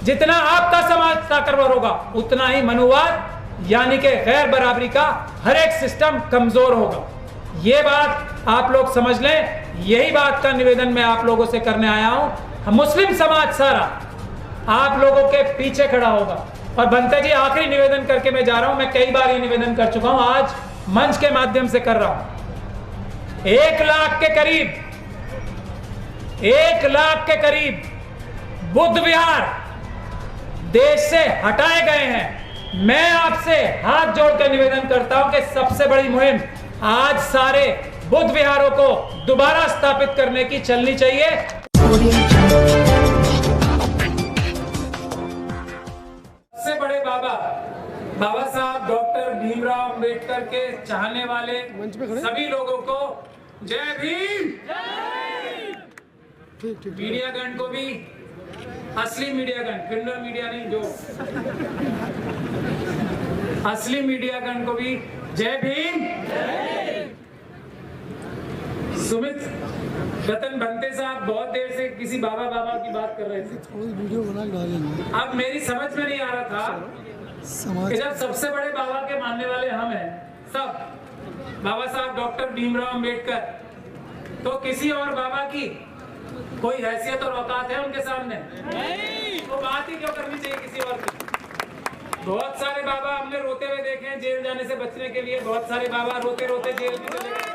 जितना आपका समाज ताकतवर होगा उतना ही मनुवाद यानी कि गैर बराबरी का हर एक सिस्टम कमजोर होगा। ये बात आप लोग समझ लें। यही बात का निवेदन मैं आप लोगों से करने आया हूं। मुस्लिम समाज सारा आप लोगों के पीछे खड़ा होगा। और बनते जी आखिरी निवेदन करके मैं जा रहा हूं। मैं कई बार ये निवेदन कर चुका हूं, आज मंच के माध्यम से कर रहा हूं। 1 लाख के करीब 1 लाख के करीब बुद्ध विहार देश से हटाए गए हैं। मैं आपसे हाथ जोड़कर निवेदन करता हूं कि सबसे बड़ी मुहिम आज सारे बुद्ध विहारों को दोबारा स्थापित करने की चलनी चाहिए। सबसे बड़े बाबा साहब डॉक्टर भीमराव अंबेडकर के चाहने वाले सभी लोगों को जय भीम। मीडियागण को भी, असली मीडियागण, क्रिमिनल मीडिया नहीं, जो असली मीडियागण को भी जय भीम। सुमित रतन भंते साहब बहुत देर से किसी बाबा की बात कर रहे थे। थोड़ी वीडियो बना के डालेंगे। अब मेरी समझ में नहीं आ रहा था कि जब सबसे बड़े बाबा के मानने वाले हम हैं सब, बाबा साहब डॉक्टर भीमराव अंबेडकर, तो किसी और बाबा की कोई हैसियत और औकात है उनके सामने? नहीं। तो बात ही क्यों करनी चाहिए किसी और की? बहुत सारे बाबा हमने रोते हुए देखे हैं जेल जाने से बचने के लिए। बहुत सारे बाबा रोते रोते जेल में चले गए।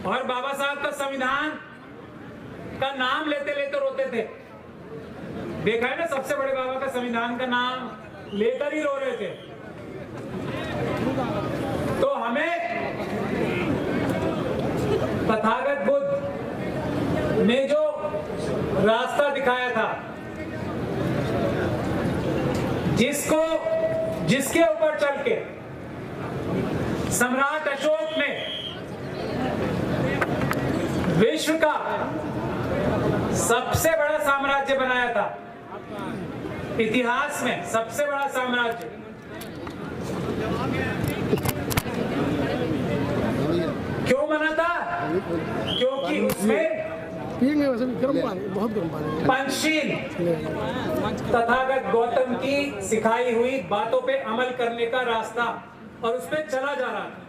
और बाबा साहब का संविधान का नाम लेते लेते रोते थे। देखा है ना, सबसे बड़े बाबा का संविधान का नाम लेकर ही रो रहे थे। तो हमें तथागत बुद्ध ने जो रास्ता दिखाया था, जिसके ऊपर चल के सम्राट अशोक ने विश्व का सबसे बड़ा साम्राज्य बनाया था, इतिहास में सबसे बड़ा साम्राज्य। क्यों बना था? क्योंकि उसमें बहुत गर्म पानी पंचशील तथागत गौतम की सिखाई हुई बातों पे अमल करने का रास्ता और उस पे चला जा रहा था।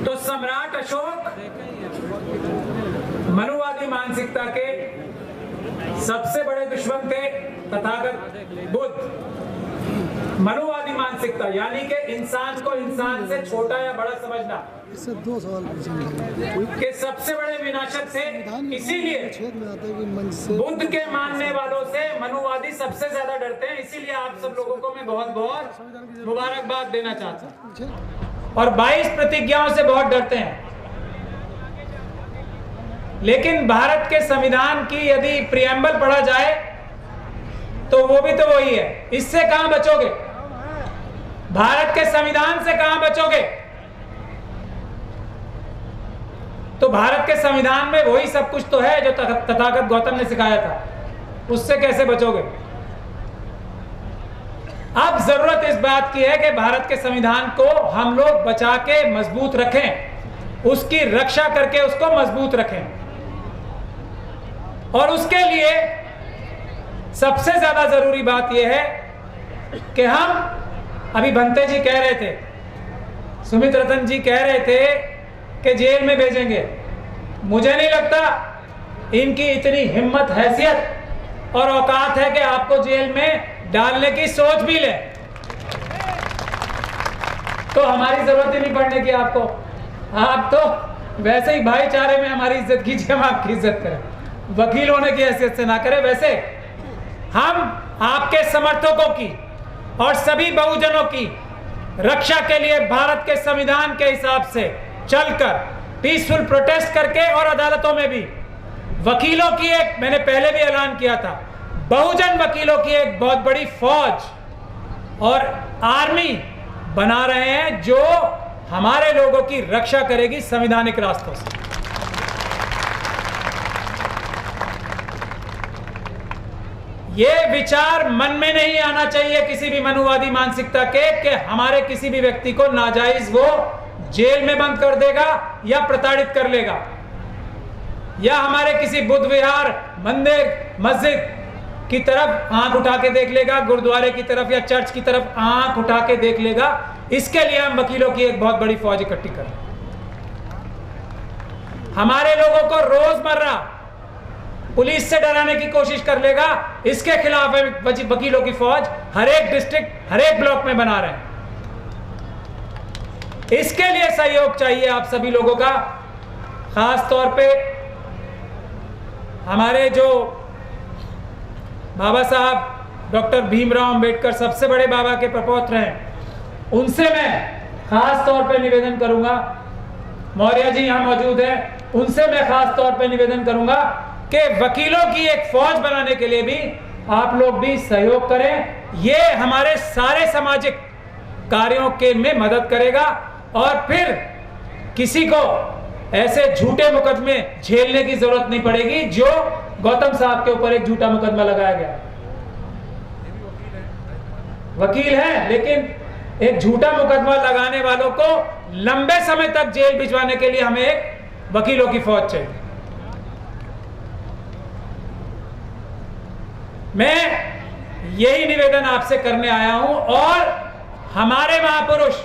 तो सम्राट अशोक मनुवादी मानसिकता के सबसे बड़े दुश्मन थे। तथागत बुद्ध मनुवादी मानसिकता यानी कि इंसान को इंसान से छोटा या बड़ा समझना, इससे 2 सवाल पूछेंगे के सबसे बड़े विनाशक थे। इसीलिए बुद्ध के मानने वालों से मनुवादी सबसे ज्यादा डरते हैं। इसीलिए आप सब लोगों को मैं बहुत बहुत मुबारकबाद देना चाहता हूं। और 22 प्रतिज्ञाओं से बहुत डरते हैं। लेकिन भारत के संविधान की यदि प्रियम्बल पढ़ा जाए तो वो भी तो वही है। इससे कहां बचोगे? भारत के संविधान से कहां बचोगे? तो भारत के संविधान में वही सब कुछ तो है जो तथागत गौतम ने सिखाया था। उससे कैसे बचोगे? अब जरूरत इस बात की है कि भारत के संविधान को हम लोग बचा के मजबूत रखें, उसकी रक्षा करके उसको मजबूत रखें। और उसके लिए सबसे ज्यादा जरूरी बात यह है कि हम, अभी भंते जी कह रहे थे, सुमित रतन जी कह रहे थे कि जेल में भेजेंगे। मुझे नहीं लगता इनकी इतनी हिम्मत, हैसियत और औकात है कि आपको जेल में डालने की सोच भी ले। तो हमारी जरूरत ही नहीं पड़ने की आपको। आप तो वैसे ही भाईचारे में हमारी इज्जत कीजिए, हम आपकी इज्जत करें, वकील होने की हैसियत से ना करें। वैसे हम आपके समर्थकों की और सभी बहुजनों की रक्षा के लिए भारत के संविधान के हिसाब से चलकर पीसफुल प्रोटेस्ट करके और अदालतों में भी वकीलों की एक, मैंने पहले भी ऐलान किया था, बहुजन वकीलों की एक बहुत बड़ी फौज और आर्मी बना रहे हैं जो हमारे लोगों की रक्षा करेगी संवैधानिक रास्तों से। ये विचार मन में नहीं आना चाहिए किसी भी मनुवादी मानसिकता के कि हमारे किसी भी व्यक्ति को नाजायज वो जेल में बंद कर देगा या प्रताड़ित कर लेगा। या हमारे किसी बुद्ध विहार, मंदिर, मस्जिद की तरफ आंख उठा के देख लेगा, गुरुद्वारे की तरफ या चर्च की तरफ आंख उठा के देख लेगा। इसके लिए हम वकीलों की एक बहुत बड़ी फौज इकट्ठी कर रहे हैं। हमारे लोगों को रोजमर्रा पुलिस से डराने की कोशिश कर लेगा, इसके खिलाफ वकीलों की फौज हर एक डिस्ट्रिक्ट, हर एक ब्लॉक में बना रहे हैं। इसके लिए सहयोग चाहिए आप सभी लोगों का। खास तौर पे हमारे जो बाबा साहब डॉक्टर भीमराव अंबेडकर सबसे बड़े बाबा के प्रपौत्र हैं, उनसे मैं खास तौर पे निवेदन करूंगा, मौर्य जी यहां मौजूद हैं, उनसे मैं खास तौर पे निवेदन करूंगा कि वकीलों की एक फौज बनाने के लिए भी आप लोग भी सहयोग करें। ये हमारे सारे सामाजिक कार्यों के में मदद करेगा और फिर किसी को ऐसे झूठे मुकदमे झेलने की जरूरत नहीं पड़ेगी जो गौतम साहब के ऊपर एक झूठा मुकदमा लगाया गया। वकील है, लेकिन एक झूठा मुकदमा लगाने वालों को लंबे समय तक जेल भिजवाने के लिए हमें एक वकीलों की फौज चाहिए। मैं यही निवेदन आपसे करने आया हूं और हमारे महापुरुष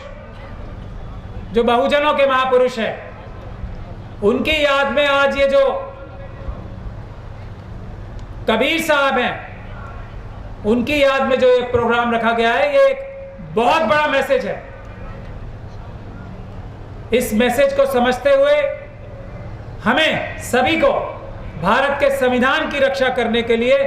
जो बहुजनों के महापुरुष हैं, उनकी याद में आज ये जो कबीर साहब हैं, उनकी याद में जो एक प्रोग्राम रखा गया है, ये एक बहुत बड़ा मैसेज है। इस मैसेज को समझते हुए हमें सभी को भारत के संविधान की रक्षा करने के लिए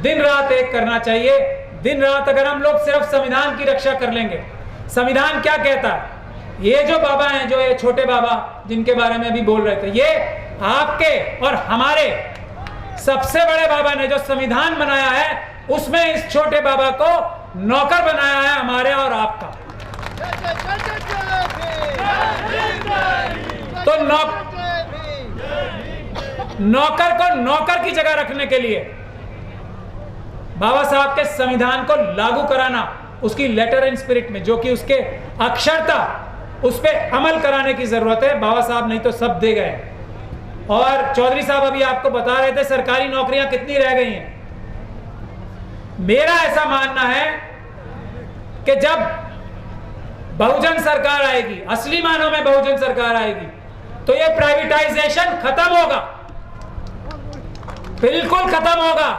दिन रात एक करना चाहिए। दिन रात अगर हम लोग सिर्फ संविधान की रक्षा कर लेंगे, संविधान क्या कहता है, ये जो बाबा हैं, जो ये छोटे बाबा जिनके बारे में अभी बोल रहे थे, ये आपके और हमारे सबसे बड़े बाबा ने जो संविधान बनाया है, उसमें इस छोटे बाबा को नौकर बनाया है, हमारे और आपका। तो नौकर को नौकर की जगह रखने के लिए बाबा साहब के संविधान को लागू कराना, उसकी लेटर एंड स्पिरिट में, जो कि उसके अक्षरता, उस पर अमल कराने की जरूरत है। बाबा साहब नहीं तो सब दे गए। और चौधरी साहब अभी आपको बता रहे थे सरकारी नौकरियां कितनी रह गई हैं। मेरा ऐसा मानना है कि जब बहुजन सरकार आएगी, असली मानों में बहुजन सरकार आएगी, तो ये प्राइवेटाइजेशन खत्म होगा, बिल्कुल खत्म होगा।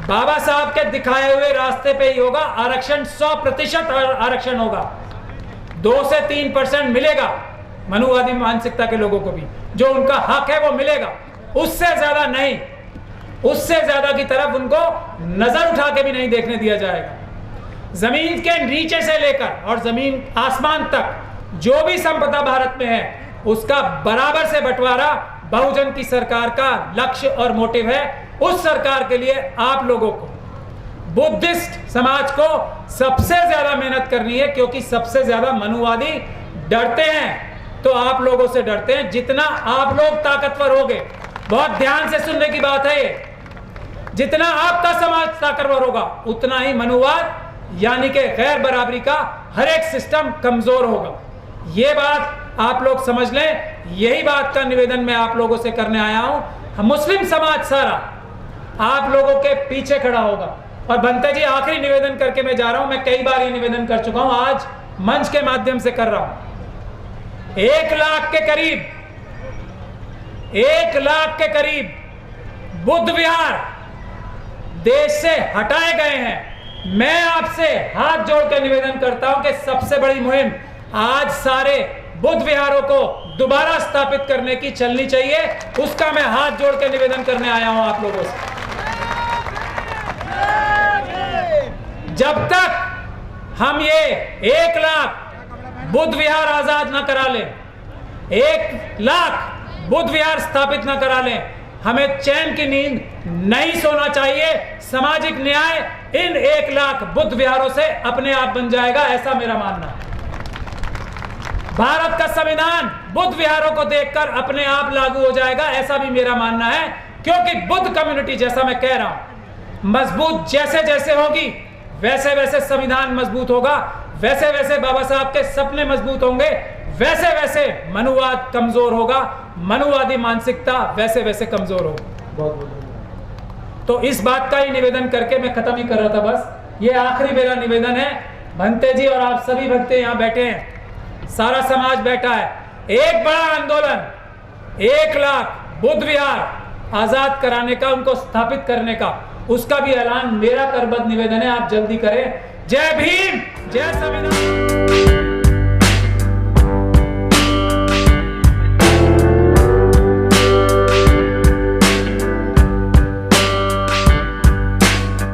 बाबा साहब के दिखाए हुए रास्ते पे ही होगा। आरक्षण 100% आरक्षण होगा, 2 से 3% मिलेगा मनुवादी मानसिकता के लोगों को भी, जो उनका हक है वो मिलेगा, उससे ज्यादा नहीं। उससे ज्यादा की तरफ उनको नजर उठा के भी नहीं देखने दिया जाएगा। जमीन के नीचे से लेकर और जमीन आसमान तक जो भी संपदा भारत में है, उसका बराबर से बंटवारा बहुजन की सरकार का लक्ष्य और मोटिव है। उस सरकार के लिए आप लोगों को, बुद्धिस्ट समाज को सबसे ज्यादा मेहनत करनी है, क्योंकि सबसे ज्यादा मनुवादी डरते हैं तो आप लोगों से डरते हैं। जितना आप लोग ताकतवर होगे, बहुत ध्यान से सुनने की बात है ये, जितना आपका समाज ताकतवर होगा, उतना ही मनुवाद यानी कि गैर बराबरी का हर एक सिस्टम कमजोर होगा। ये बात आप लोग समझ लें। यही बात का निवेदन मैं आप लोगों से करने आया हूं। मुस्लिम समाज सारा आप लोगों के पीछे खड़ा होगा। और बनते जी, आखिरी निवेदन करके मैं जा रहा हूं। मैं कई बार ये निवेदन कर चुका हूं, आज मंच के माध्यम से कर रहा हूं। 1 लाख के करीब, 1 लाख के करीब बुद्ध विहार देश से हटाए गए हैं। मैं आपसे हाथ जोड़कर निवेदन करता हूं कि सबसे बड़ी मुहिम आज सारे बुद्ध विहारों को दोबारा स्थापित करने की चलनी चाहिए। उसका मैं हाथ जोड़ के निवेदन करने आया हूं आप लोगों से। जब तक हम ये 1 लाख बुद्ध विहार आजाद न करा लें, 1 लाख बुद्ध विहार स्थापित न करा लें, हमें चैन की नींद नहीं सोना चाहिए। सामाजिक न्याय इन 1 लाख बुद्ध विहारों से अपने आप बन जाएगा, ऐसा मेरा मानना है। भारत का संविधान बुद्ध विहारों को देखकर अपने आप लागू हो जाएगा, ऐसा भी मेरा मानना है। क्योंकि बुद्ध कम्युनिटी, जैसा मैं कह रहा हूं, मजबूत जैसे जैसे होगी, वैसे वैसे संविधान मजबूत होगा, वैसे वैसे बाबा साहब के सपने मजबूत होंगे, वैसे वैसे मनुवाद कमजोर होगा, मनुवादी मानसिकता वैसे वैसे कमजोर होगा। बहुत बहुत तो इस बात का ही निवेदन करके मैं खत्म ही कर रहा था। बस ये आखिरी मेरा निवेदन है। भंते जी और आप सभी भक्ते यहाँ बैठे हैं, सारा समाज बैठा है। एक बड़ा आंदोलन 1 लाख बुद्ध विहार आजाद कराने का, उनको स्थापित करने का, उसका भी ऐलान मेरा करबद्ध निवेदन है, आप जल्दी करें। जय भीम, जय संविधान।